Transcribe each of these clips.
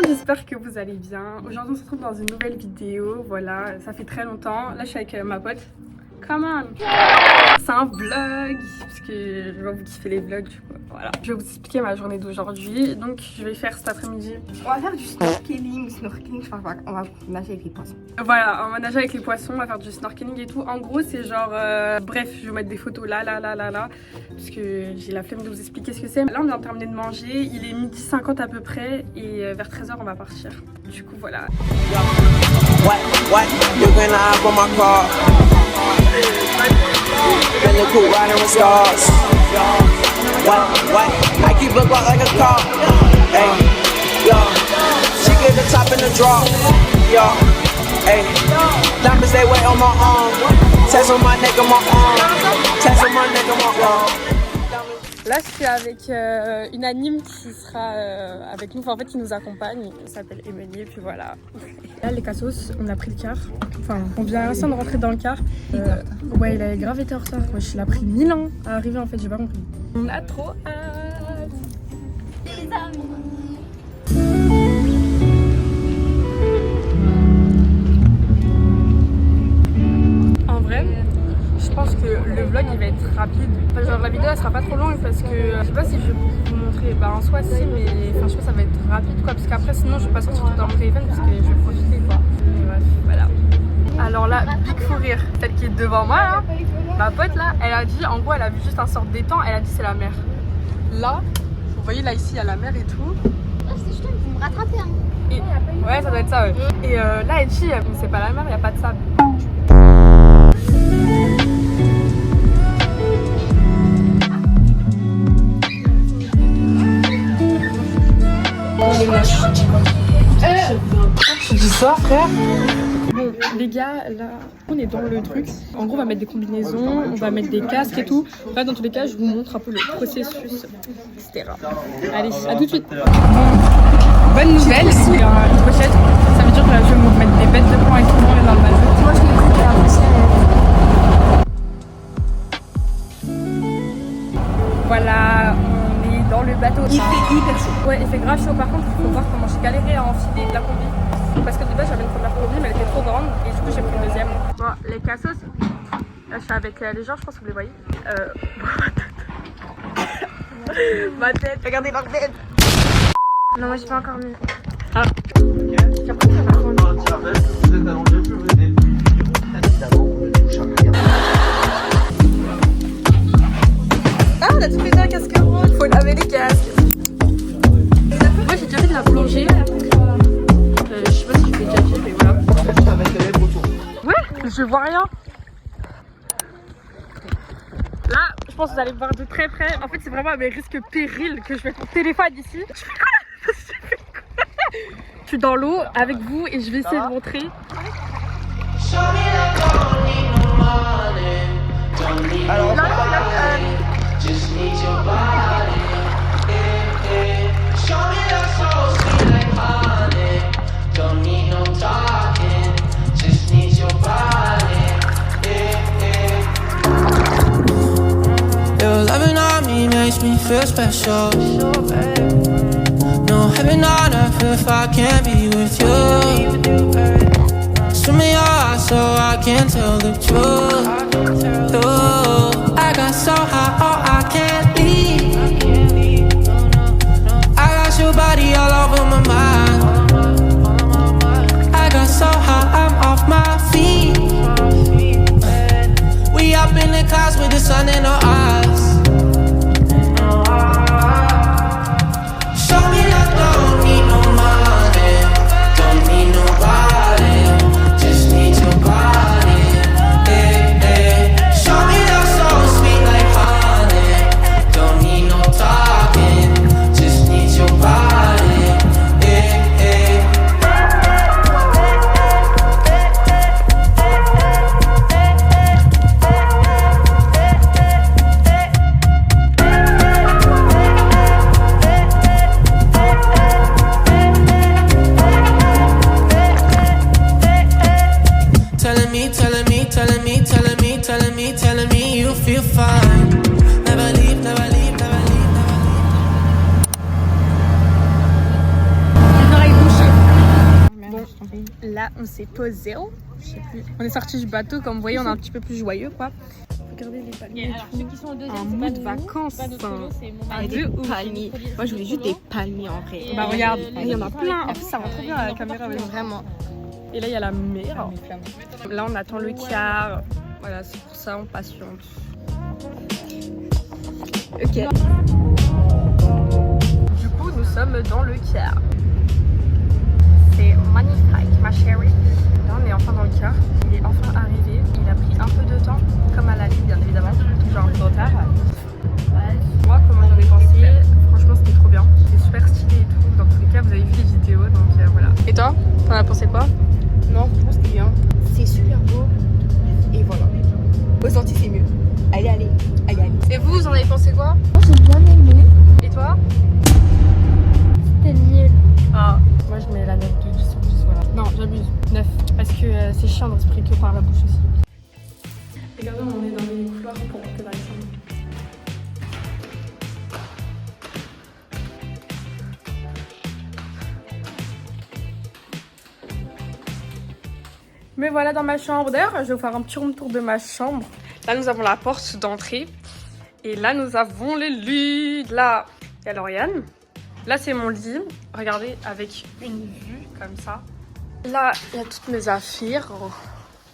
j'espère que vous allez bien. Aujourd'hui on se retrouve dans une nouvelle vidéo, voilà, ça fait très longtemps. Là je suis avec ma pote. Come on. C'est un vlog, parce que je vois vous kiffez les vlogs du coup. Voilà. Je vais vous expliquer ma journée d'aujourd'hui. Donc je vais faire cet après-midi. On va faire du snorkeling, enfin on va nager avec les poissons. Voilà, on va nager avec les poissons, on va faire du snorkeling et tout. En gros c'est genre, bref, je vais vous mettre des photos là, parce que j'ai la flemme de vous expliquer ce que c'est. Là on vient de terminer de manger, il est 12h50 à peu près et vers 13h on va partir. Du coup voilà. Feeling cool riding with stars. What? I keep it like a car. Hey, yo. She get the top in the draw. Yo, hey. Diamonds they wait on my arm. Tattoo on my neck and my arm. Tattoo on my neck and my arm. Là je suis avec une anime qui sera avec nous, enfin, en fait qui nous accompagne, elle s'appelle Emily et puis voilà. Là les cassos, on a pris le car, enfin on vient à l'instant de rentrer dans le car. Ouais il a grave été en retard, wesh, il a pris 1000 ans à arriver en fait, j'ai pas compris. On a trop hâte. Les amis. En vrai, je pense que le vlog il va être rapide. Enfin, genre la vidéo elle sera pas trop longue parce que je sais pas si je vais vous montrer. Bah en soi si, mais enfin, je pense que ça va être rapide quoi. Parce qu'après sinon je vais pas sortir tout dans mon téléphone parce que je vais profiter quoi. Mais bref, voilà. Alors là, big fou rire, celle qui est devant moi là, ma pote là, elle a dit, en gros elle a vu juste un sort d'étang, elle a dit c'est la mer. Là, vous voyez là ici il y a la mer et tout. Ah, c'est juste vous me rattrapez hein. Et, ouais ça doit être ça ouais. Et là elle dit, mais c'est pas la mer, il n'y a pas de sable. Tu dis ça, frère? Bon, les gars, là, on est dans le truc. En gros, on va mettre des combinaisons, on va mettre des casques et tout. Là, dans tous les cas, je vous montre un peu le processus, etc. Allez, à tout de suite. Bonne nouvelle, il y a une pochette. Ça veut dire que je vais me mettre des bêtes de plomb et tout le monde est dans le bateau. Moi, je l'ai pris à la Voilà, on est dans le bateau. Il fait hyper chaud. Ouais, il fait grave chaud. Par contre, il faut voir comment j'ai galéré à enfiler de la combi. Parce que de base, j'avais une première combi, mais elle était trop grande. Et du coup, j'ai pris une deuxième. Bon, les cassos, là, je suis avec les gens, je pense que vous les voyez. Ma tête, regardez leur tête. Non, moi, j'ai pas encore mis. Ah. J'ai l'impression que ça va prendre. Ah, on a tout fait un casque rouge. Faut laver les casques. Moi, j'ai déjà fait de la plongée. Je sais pas si tu fais déjà fait, mais voilà. Ouais, je vois rien. Là, je pense que vous allez me voir de très près. En fait, c'est vraiment à mes risques périls que je mets mon téléphone ici. Tu fais quoi? Je suis dans l'eau avec vous et je vais essayer de montrer. Alors, là, Just need your body. Show me that soul sweet like honey. Don't need no talking. Just need your body. Your loving on me makes me feel special. No heaven on earth if I can't be with you. Swim in your eyes so I can tell the truth. I got so high, oh I can't leave. I got your body all over my mind. I got so high, I'm off my feet. We up in the clouds with the sun in our eyes. Show me that don't need no money, don't need nobody, just need your body. Show me that soul sweet like honey. là, on s'est posé. Je sais plus. On est sorti du bateau, comme vous voyez, on est un petit peu plus joyeux, quoi. Regardez les palmiers. Alors, ceux qui sont au deuxième, Un c'est mood pas vacances. pas notre solo, c'est mon Ah, mari. de ouf. Palmiers. Moi, je voulais juste des palmiers en vrai. Bah regarde, Et il y en a les plein. En palmiers. plus, ça rend trop bien à la caméra, mais vraiment. Et là, il y a la mer. Là, on attend le car. Voilà, c'est pour ça, on patiente. Ok. Du coup, nous sommes dans le car. C'est magnifique, ma chérie. Là, on est enfin dans le car. Il est enfin arrivé. Il a pris un peu de temps, comme à l'aller, bien évidemment. Toujours un peu de retard. Moi, comment j'en ai pensé, franchement, c'était trop bien. C'était super stylé et tout. Dans tous les cas, vous avez vu les vidéos, donc voilà. Et toi, t'en as pensé quoi? Non, franchement, c'était bien. C'est super beau. Et voilà. Au sorti, c'est mieux. Allez, allez. Allez, allez. Et vous, vous en avez pensé quoi? Moi j'ai bien aimé. Et toi? C'était nul. Ah, moi je mets la note de 10 sur 10, voilà. Non, j'abuse, 9. Parce que c'est chiant de respirer que par la bouche aussi. Regardez, on est dans les couloirs pour monter dans les chambres. Me voilà dans ma chambre. D'ailleurs, je vais vous faire un petit room tour de ma chambre. Là, nous avons la porte d'entrée. Et là, nous avons le lit. Là, il y a Lauriane. Là, c'est mon lit. Regardez, avec une vue comme ça. Là, il y a toutes mes affaires.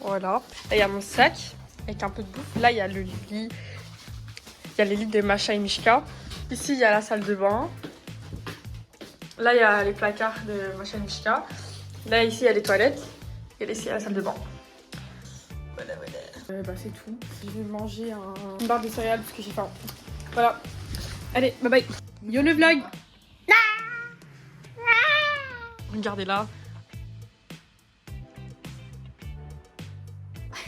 Voilà. Là, il y a mon sac avec un peu de bouffe. Là, il y a le lit. Il y a les lits de Masha et Mishka. Ici, il y a la salle de bain. Là, il y a les placards de Masha et Mishka. Là, ici, il y a les toilettes. Et là, ici, il y a la salle de bain. Voilà, voilà. Bah, c'est tout. Je vais manger une barre de céréales parce que j'ai faim. Voilà. Allez, bye bye. Yo le vlog. Regardez là.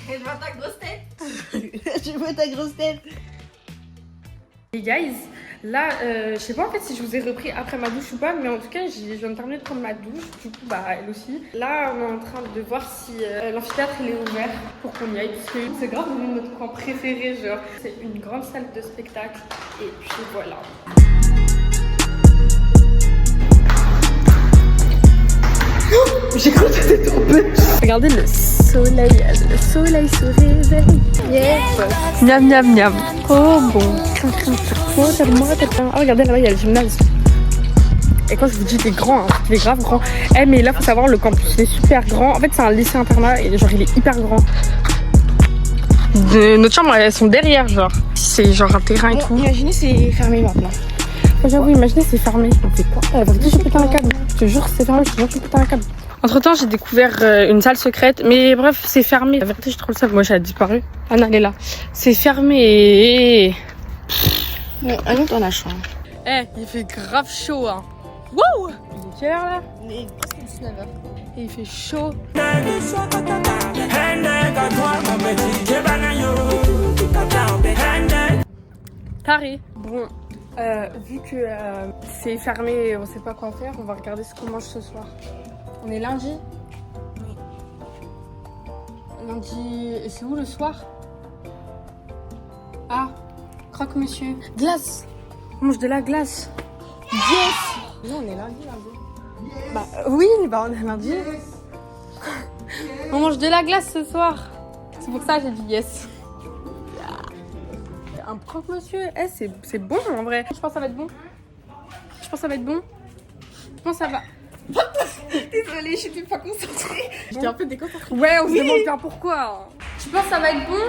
Je veux ta grosse tête. Je veux ta grosse tête. Les guys, là, je sais pas en fait si je vous ai repris après ma douche ou pas, mais en tout cas, je viens de terminer de prendre ma douche, du coup, bah, elle aussi. Là, on est en train de voir si l'amphithéâtre il est ouvert pour qu'on y aille, parce que c'est grave notre coin préféré, genre, c'est une grande salle de spectacle, et puis voilà. J'ai cru que c'était tombé. Regardez le soleil se réveille. Yes. Miam miam miam. Oh bon. Oh tellement. Oh regardez là-bas il y a le gymnase. Et quand je vous dis il est grand, hein, il est grave grand. Eh mais là faut savoir le campus il est super grand. En fait c'est un lycée internat et genre il est hyper grand. Notre chambre elles sont derrière genre. C'est genre un terrain et tout. Imaginez c'est fermé maintenant. J'avoue, imaginez, c'est fermé. On fait quoi? Je péter un câble. Je te jure, c'est fermé. Je te jure, je péter un câble. Entre temps, j'ai découvert une salle secrète. Mais bref, c'est fermé. La vérité, j'ai trop le seum. Moi, elle a disparu. Anna, elle est là. C'est fermé. Bon, allons dans la chambre. Eh, il fait grave chaud, hein. Wouh! Il est quelle heure là? Il est presque 19h. Et il fait chaud. Carré. Bon. Vu que c'est fermé et on sait pas quoi faire, on va regarder ce qu'on mange ce soir. On est lundi. Oui. Lundi. Et c'est où le soir? Ah, croque monsieur. Glace. On mange de la glace. Yes. Non, on est lundi. Bah oui, bah on est lundi. On mange de la glace ce soir. C'est pour ça que j'ai dit yes. Un croque monsieur, eh, c'est bon en vrai. Je pense que ça va être bon. Je pense que ça va être bon. Je pense que ça va. Désolée, je suis pas concentrée. J'étais un peu déconcentrée. Ouais, on se demande bien pourquoi. Tu penses que ça va être bon?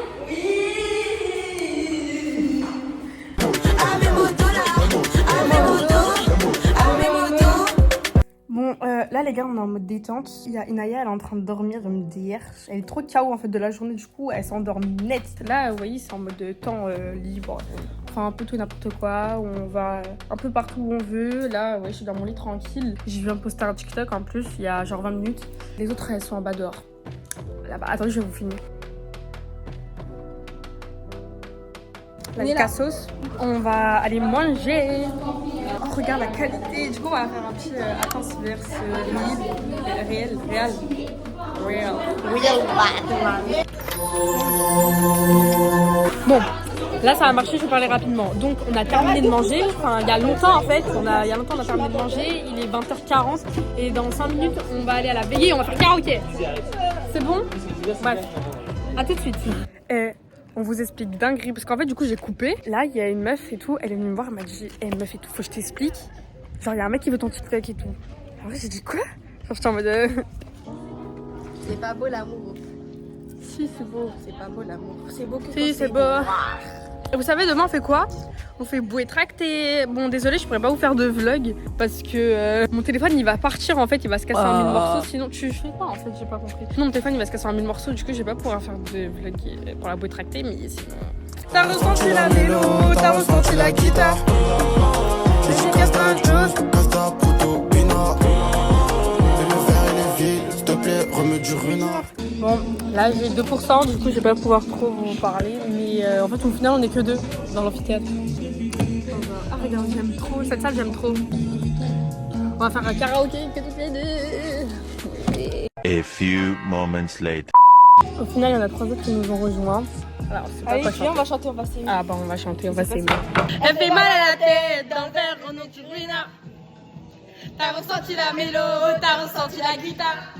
Bon, là les gars, on est en mode détente. Il y a Inaya, elle est en train de dormir, elle me dit hier. Elle est trop KO en fait de la journée, du coup, elle s'endort net. Là, vous voyez, c'est en mode temps libre. Enfin, un peu tout n'importe quoi. On va un peu partout où on veut. Là, ouais, je suis dans mon lit tranquille. Je viens de poster un TikTok en plus, il y a genre 20 minutes. Les autres, elles sont en bas dehors. Là-bas, attendez, je vais vous filmer. La cassos. On va aller manger. Oh, regarde la qualité. Du coup, on va faire un petit attention vers ce réel. Bon, Là ça a marché, je vais parler rapidement. Donc on a terminé de manger, enfin il y a longtemps en fait, il y a longtemps on a terminé de manger, il est 20h40 et dans 5 minutes on va aller à la veillée, on va faire karaoké. C'est bon? Bref, à tout de suite. On vous explique dinguerie parce qu'en fait du coup j'ai coupé. Là il y a une meuf et tout, elle est venue me voir, elle m'a dit hey, meuf et tout, faut que je t'explique. Genre il y a un mec qui veut ton TikTok et tout. En vrai j'ai dit quoi? Genre j'étais en mode C'est pas beau l'amour. si c'est beau. C'est pas beau l'amour. C'est beau que Si quand c'est beau. Et vous savez demain on fait quoi? On fait bouée tractée. Bon désolé je pourrais pas vous faire de vlog parce que mon téléphone il va partir en fait, il va se casser en 1000 morceaux. Sinon tu fais quoi en fait, j'ai pas compris. Sinon mon téléphone il va se casser en 1000 morceaux, du coup je vais pas pouvoir faire de vlog pour la bouée tractée, mais sinon. T'as ressenti la mélo, t'as ressenti la guitare. J'ai casse plein de choses. Bon, là j'ai 2%, du coup je vais pas pouvoir trop vous parler, mais en fait au final on est que 2 dans l'amphithéâtre. Ah regarde, j'aime trop, cette salle j'aime trop. On va faire un karaoké que toutes les deux. A few moments later. Au final il y en a 3 autres qui nous ont rejoints. Alors c'est pas Allez, quoi viens, on chanter. va chanter, on va s'aimer. Ah bah on va chanter, on va s'aimer. Elle fait mal à la tête dans le verre au nom du ruinard. T'as ressenti la mélo, t'as ressenti la guitare.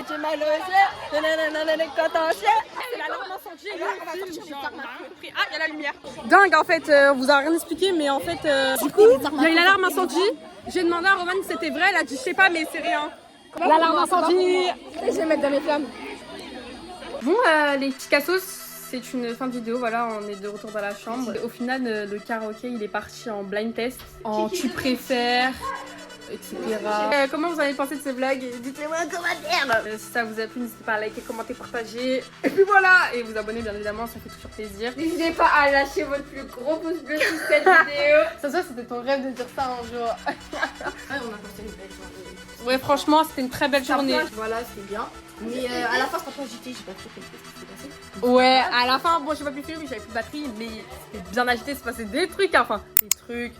J'ai mal aux yeux, nanana, quand on chie. C'est l'alarme incendie, ah il y a la lumière. Dingue en fait, on vous a rien expliqué mais en fait du coup il y a une alarme incendie. J'ai demandé à Roman si c'était vrai, elle a dit je sais pas mais c'est rien. L'alarme incendie. Je vais mettre dans mes flammes. Bon les petits cassos, c'est une fin de vidéo, voilà on est de retour dans la chambre. Au final le karaoké il est parti en blind test, en tu préfères, etc. Comment vous avez pensé de ce vlog? Dites-le-moi en commentaire. Si ça vous a plu, n'hésitez pas à liker, commenter, partager. Et puis voilà, et vous abonner bien évidemment, ça fait toujours plaisir. N'hésitez pas à lâcher votre plus gros pouce bleu sous cette vidéo. Ça c'était ton rêve de dire ça un jour. Ouais, on a passé une belle journée. Ouais franchement c'était une très belle journée. Voilà, c'était bien. Mais à la fin, c'est pas agité, j'ai pas trop compris ce qui s'est passé. Ouais, à la fin, bon j'ai pas pu filmer, j'avais plus de batterie, mais c'était bien agité, c'est passé des trucs, hein. Enfin des trucs.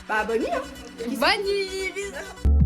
Bah, bonne nuit, hein. Bonne nuit, bisous.